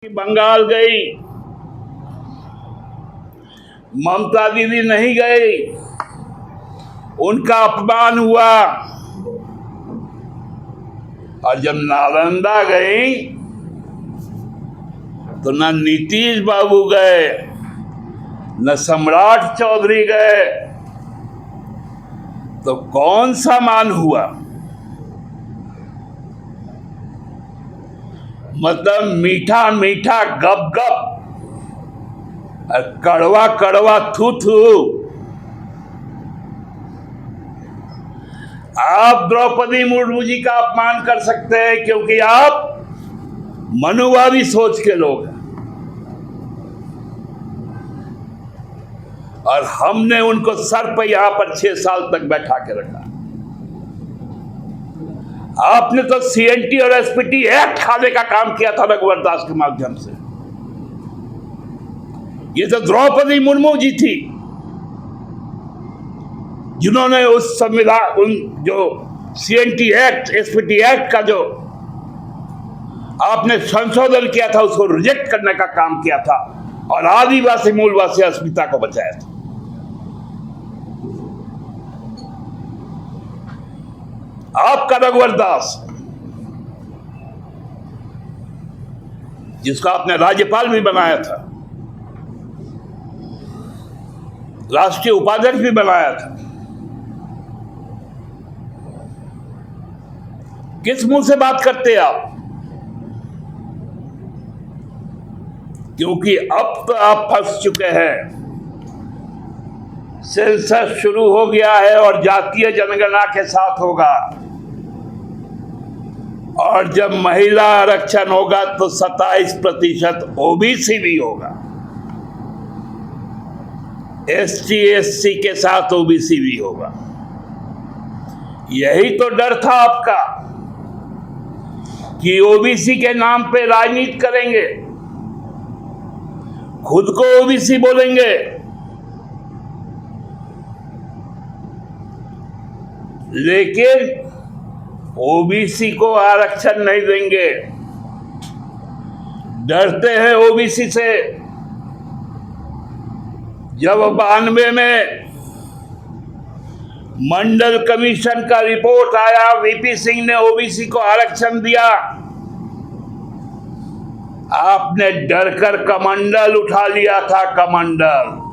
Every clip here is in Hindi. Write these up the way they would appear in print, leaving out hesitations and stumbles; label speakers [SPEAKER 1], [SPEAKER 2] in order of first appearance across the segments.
[SPEAKER 1] बंगाल गई, ममता दीदी नहीं गई, उनका अपमान हुआ। और जब नालंदा गई तो न नीतीश बाबू गए, न सम्राट चौधरी गए, तो कौन सा मान हुआ? मतलब मीठा मीठा गप गप और कड़वा कड़वा थू थू। आप द्रौपदी मुर्मू जी का अपमान कर सकते हैं क्योंकि आप मनुवादी सोच के लोग हैं, और हमने उनको सर पे यहां पर 6 साल तक बैठा के रखा। आपने तो सीएनटी और एसपीटी एक्ट खाने का काम किया था रघुवर दास के माध्यम से। ये तो द्रौपदी मुर्मू जी थी जिन्होंने उस संविधान, उन जो सीएनटी एक्ट, एसपीटी एक्ट का जो आपने संशोधन किया था उसको रिजेक्ट करने का काम किया था और आदिवासी मूलवासी अस्मिता को बचाया था। आपका रघुवर दास, जिसको आपने राज्यपाल भी बनाया था, राष्ट्रीय उपाध्यक्ष भी बनाया था, किस मुंह से बात करते आप? क्योंकि अब तो आप फंस चुके हैं। सेंसस शुरू हो गया है और जातीय जनगणना के साथ होगा, और जब महिला आरक्षण होगा तो 27% ओबीसी भी होगा, एसटी एससी के साथ ओबीसी भी होगा। यही तो डर था आपका कि ओबीसी के नाम पे राजनीति करेंगे, खुद को ओबीसी बोलेंगे, लेकिन ओबीसी को आरक्षण नहीं देंगे। डरते हैं ओबीसी से। जब 92 में मंडल कमीशन का रिपोर्ट आया, वीपी सिंह ने ओबीसी को आरक्षण दिया, आपने डरकर कमंडल उठा लिया था। कमंडल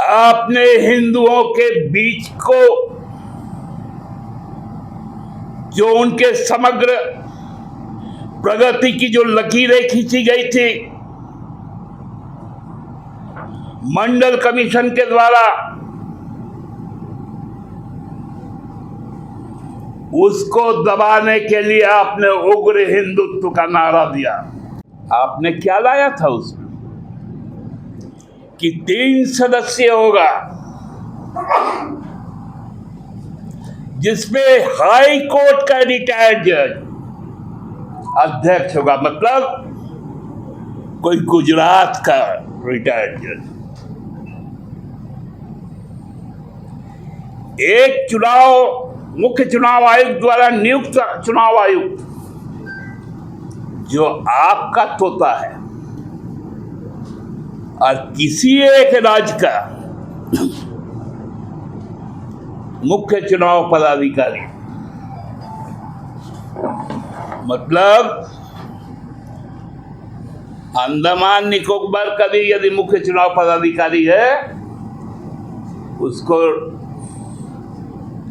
[SPEAKER 1] आपने हिंदुओं के बीच को, जो उनके समग्र प्रगति की जो लकीरें खींची गई थी मंडल कमीशन के द्वारा, उसको दबाने के लिए आपने उग्र हिंदुत्व का नारा दिया। आपने क्या लाया था उसमें कि 3 सदस्य होगा, जिसमें हाई कोर्ट का रिटायर्ड जज अध्यक्ष होगा, मतलब कोई गुजरात का रिटायर्ड जज। एक मुख्य चुनाव आयुक्त द्वारा नियुक्त चुनाव आयुक्त, जो आपका तोता है, और किसी एक राज्य का मुख्य चुनाव पदाधिकारी। मतलब अंडमान निकोबार का भी यदि मुख्य चुनाव पदाधिकारी है, उसको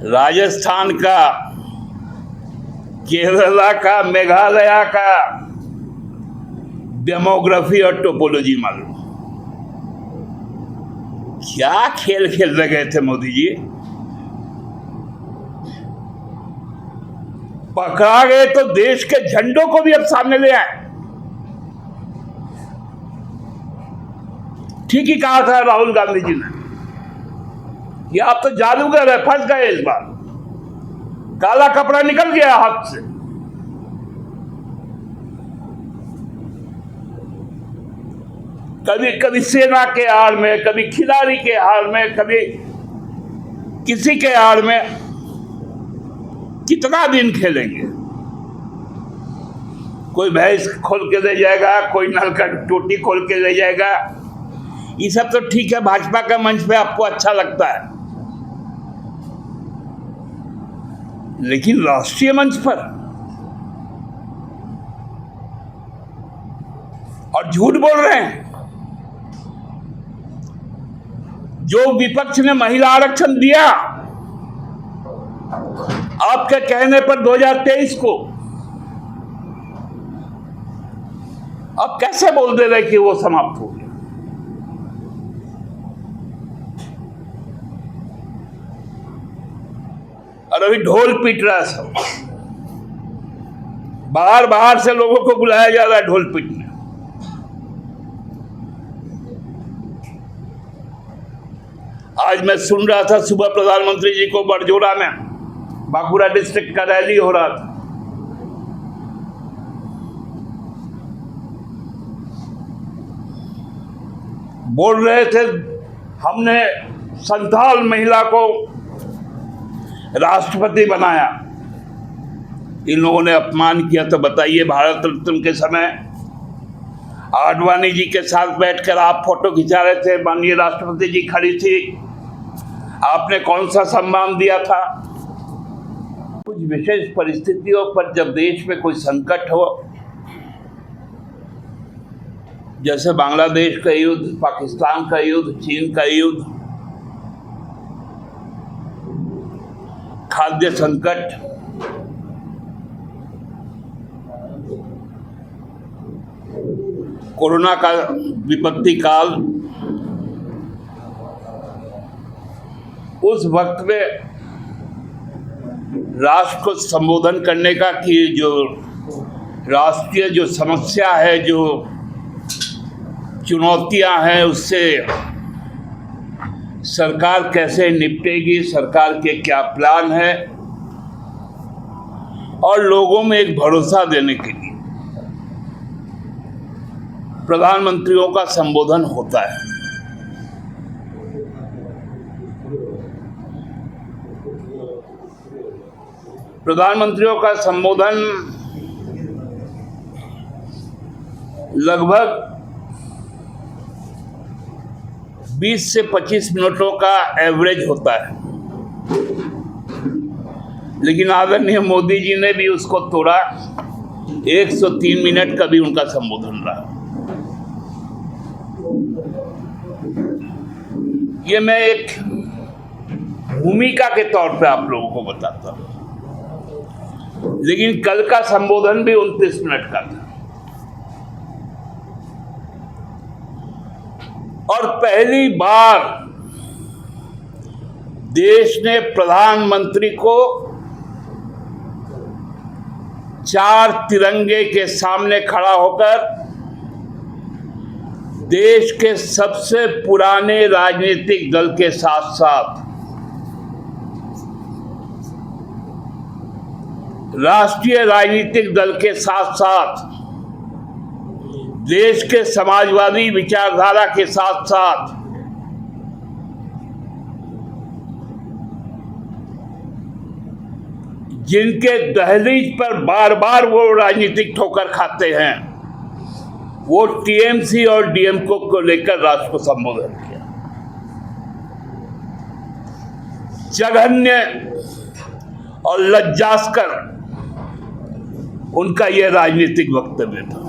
[SPEAKER 1] राजस्थान का, केरला का, मेघालय का डेमोग्राफी और टोपोलॉजी मालूम। क्या खेल खेलने गए थे मोदी जी? पकड़ा गए तो देश के झंडों को भी अब सामने ले आए। ठीक ही कहा था राहुल गांधी जी ने, ये आप तो जादूगर है, फंस गए इस बार, काला कपड़ा निकल गया हाथ से। कभी कभी सेना के आड़ में, कभी खिलाड़ी के आड़ में, कभी किसी के आड़ में कितना दिन खेलेंगे? कोई भैंस खोल के ले जाएगा, कोई नल का टोटी खोल के ले जाएगा। ये सब तो ठीक है, भाजपा का मंच पे आपको अच्छा लगता है, लेकिन राष्ट्रीय मंच पर और झूठ बोल रहे हैं। जो विपक्ष ने महिला आरक्षण दिया आपके कहने पर 2023 को, अब कैसे बोल दे रहे कि वो समाप्त हो गया? और अभी ढोल पीट रहा है सब, बाहर बाहर से लोगों को बुलाया जा रहा है ढोल पीटने। आज मैं सुन रहा था सुबह प्रधानमंत्री जी को बड़जोरा में, बांकुड़ा डिस्ट्रिक्ट का रैली हो रहा था। बोल रहे थे हमने संथाल महिला को राष्ट्रपति बनाया। इन लोगों ने अपमान किया। तो बताइए, भारत रत्न के समय आडवाणी जी के साथ बैठकर आप फोटो खिंचा रहे थे, माननीय राष्ट्रपति जी खड़ी थी, आपने कौन सा सम्मान दिया था? कुछ विशेष परिस्थितियों पर जब देश में कोई संकट हो, जैसे बांग्लादेश का युद्ध, पाकिस्तान का युद्ध, चीन का युद्ध, खाद्य संकट, कोरोना का विपत्ति काल, उस वक्त में राष्ट्र को संबोधन करने का कि जो राष्ट्रीय जो समस्या है, जो चुनौतियां हैं, उससे सरकार कैसे निपटेगी, सरकार के क्या प्लान है, और लोगों में एक भरोसा देने के लिए प्रधानमंत्रियों का संबोधन होता है। प्रधानमंत्रियों का संबोधन लगभग 20 से 25 मिनटों का एवरेज होता है, लेकिन आदरणीय मोदी जी ने भी उसको तोड़ा। 103 मिनट का भी उनका संबोधन रहा। ये मैं एक भूमिका के तौर पे आप लोगों को बताता हूं, लेकिन कल का संबोधन भी 29 मिनट का था। और पहली बार देश ने प्रधानमंत्री को 4 तिरंगे के सामने खड़ा होकर देश के सबसे पुराने राजनीतिक दल के साथ साथ राष्ट्रीय राजनीतिक दल के साथ साथ देश के समाजवादी विचारधारा के साथ साथ जिनके दहलीज पर बार बार वो राजनीतिक ठोकर खाते हैं, वो टीएमसी और डीएमके को लेकर राष्ट्र को संबोधन किया। जघन्य और लज्जास्कर उनका यह राजनीतिक वक्तव्य था।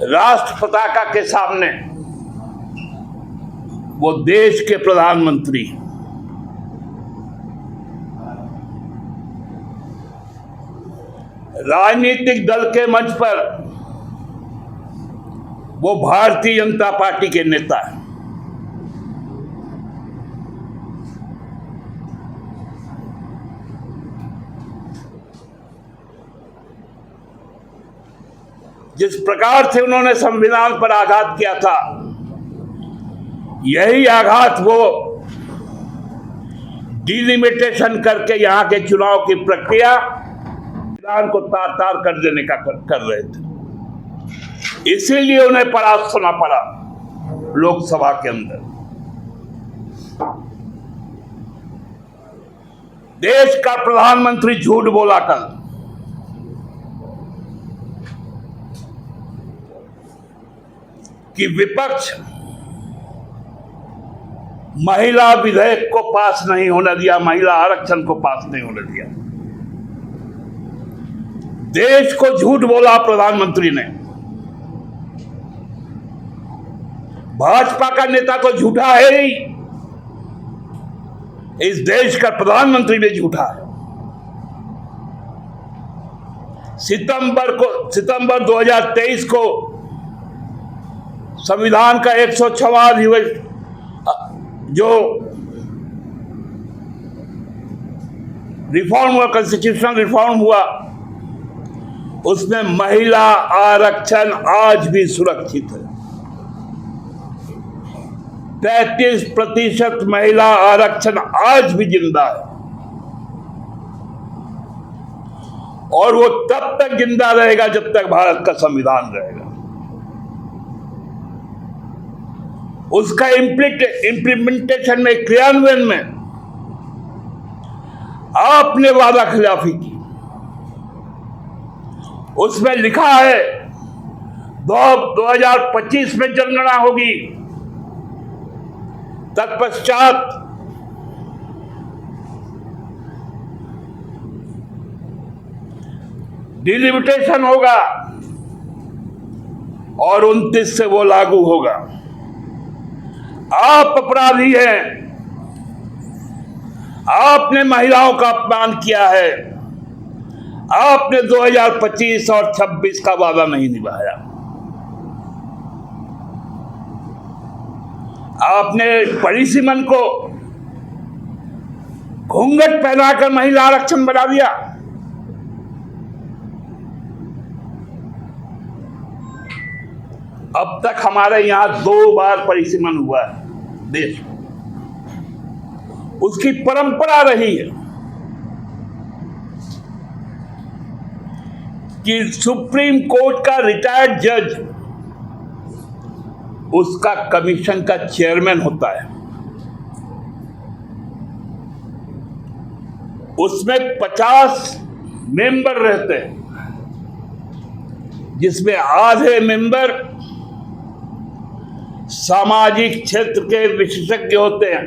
[SPEAKER 1] राष्ट्र पताका के सामने वो देश के प्रधानमंत्री राजनीतिक दल के मंच पर वो भारतीय जनता पार्टी के नेता हैं। जिस प्रकार से उन्होंने संविधान पर आघात किया था, यही आघात वो डिलिमिटेशन करके यहां के चुनाव की प्रक्रिया संविधान को तार तार कर देने का कर रहे थे। इसीलिए उन्हें परास्त होना पड़ा लोकसभा के अंदर। देश का प्रधानमंत्री झूठ बोला कल। कि विपक्ष महिला विधेयक को पास नहीं होने दिया, महिला आरक्षण को पास नहीं होने दिया। देश को झूठ बोला प्रधानमंत्री ने। भाजपा का नेता तो झूठा है ही, इस देश का प्रधानमंत्री भी झूठा है। सितंबर 2023 को संविधान का 106वां जो रिफॉर्म हुआ, कॉन्स्टिट्यूशनल रिफॉर्म हुआ, उसमें महिला आरक्षण आज भी सुरक्षित है। 33% महिला आरक्षण आज भी जिंदा है और वो तब तक जिंदा रहेगा जब तक भारत का संविधान रहेगा। उसका इंप्लीमेंटेशन में, क्रियान्वयन में आपने वादा खिलाफी की। उसमें लिखा है 2025 में जनगणना होगी, तत्पश्चात डिलिमिटेशन होगा और 29 से वो लागू होगा। आप अपराधी हैं, आपने महिलाओं का अपमान किया है, आपने 2025 और 26 का वादा नहीं निभाया। आपने परिसीमन को घूंघट पहनाकर महिला आरक्षण बना दिया। अब तक हमारे यहां 2 बार परिसीमन हुआ है देश में, उसकी परंपरा रही है कि सुप्रीम कोर्ट का रिटायर्ड जज उसका कमीशन का चेयरमैन होता है। उसमें 50 मेंबर रहते हैं, जिसमें आधे मेंबर सामाजिक क्षेत्र के विशेषज्ञ होते हैं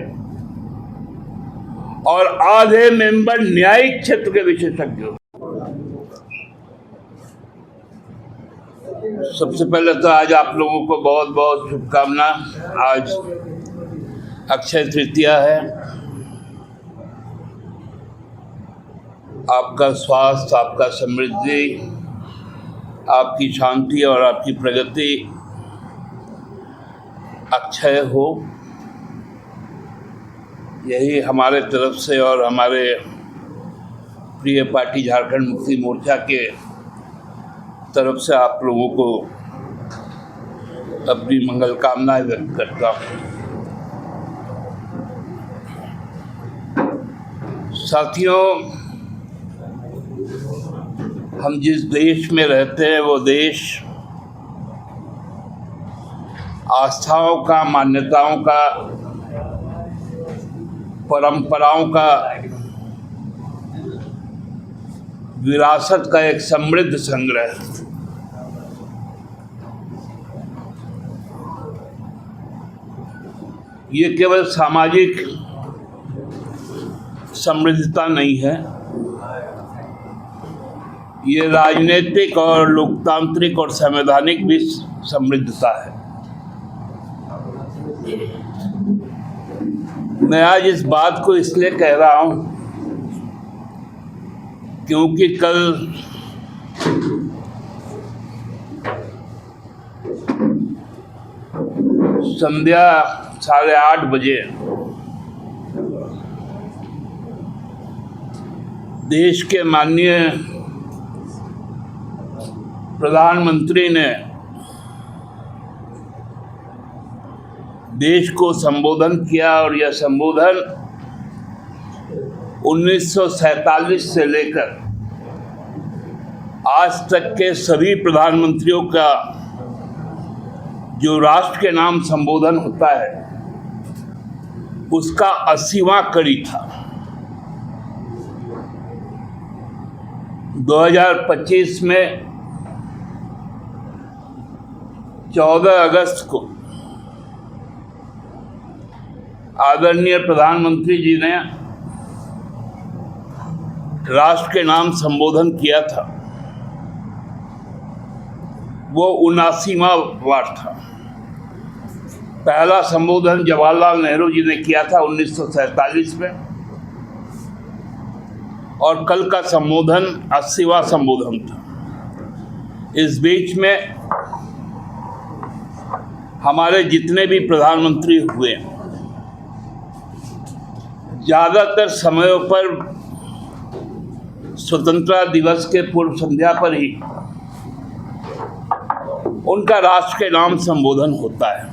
[SPEAKER 1] और आधे मेंबर न्यायिक क्षेत्र के विशेषज्ञ होते हैं। सबसे पहले तो आज आप लोगों को बहुत बहुत शुभकामना। आज अक्षय तृतीया है। आपका स्वास्थ्य, आपका समृद्धि, आपकी शांति और आपकी प्रगति अक्षय हो, यही हमारे तरफ से और हमारे प्रिय पार्टी झारखंड मुक्ति मोर्चा के तरफ से आप लोगों को अपनी मंगल कामनाएं व्यक्त करता हूँ। साथियों, हम जिस देश में रहते हैं वो देश आस्थाओं का, मान्यताओं का, परंपराओं का, विरासत का एक समृद्ध संग्रह है। ये केवल सामाजिक समृद्धता नहीं है, ये राजनीतिक और लोकतांत्रिक और संवैधानिक भी समृद्धता है। मैं आज इस बात को इसलिए कह रहा हूं क्योंकि कल संध्या 8:30 बजे देश के माननीय प्रधानमंत्री ने देश को संबोधन किया और यह संबोधन 1947 से लेकर आज तक के सभी प्रधानमंत्रियों का जो राष्ट्र के नाम संबोधन होता है उसका 80वां कड़ी था। 2025 में 14 अगस्त को आदरणीय प्रधानमंत्री जी ने राष्ट्र के नाम संबोधन किया था। वो 79वां वार था। पहला संबोधन जवाहरलाल नेहरू जी ने किया था 1947 में, और कल का संबोधन 80वां संबोधन था। इस बीच में हमारे जितने भी प्रधानमंत्री हुए, ज़्यादातर समयों पर स्वतंत्रता दिवस के पूर्व संध्या पर ही उनका राष्ट्र के नाम संबोधन होता है।